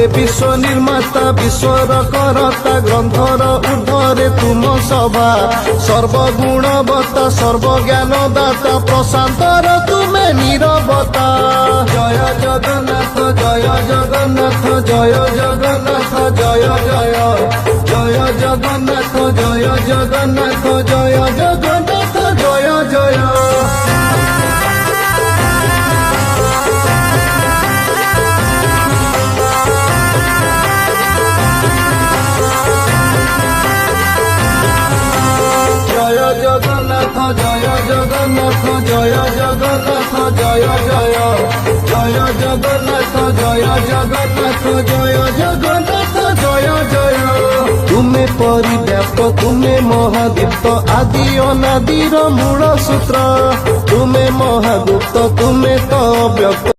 हे विश्व निर्माता विश्वर करता ग्रंथर ऊर्ध्वरे तुम सभा सर्वगुणवत्ता सर्वज्ञान दाता प्रशांतर तुमे नीरवता जय जगन्नाथ जय जगन्नाथ जय जगन्नाथ जय जय जय जगन्नाथ जय जगन्नाथ जय जगन्नाथ जय जय जगन्नाथ जय जगन्नाथ जय जगन्नाथ जय जय जय जगन्नाथ जय जगन्नाथ जय जगन्नाथ जय जय तुमे परिव्याप्त तुमे महादीप्त आदि अनादिर मूल सूत्र तुमे महागुप्त तुमे तो व्यक्त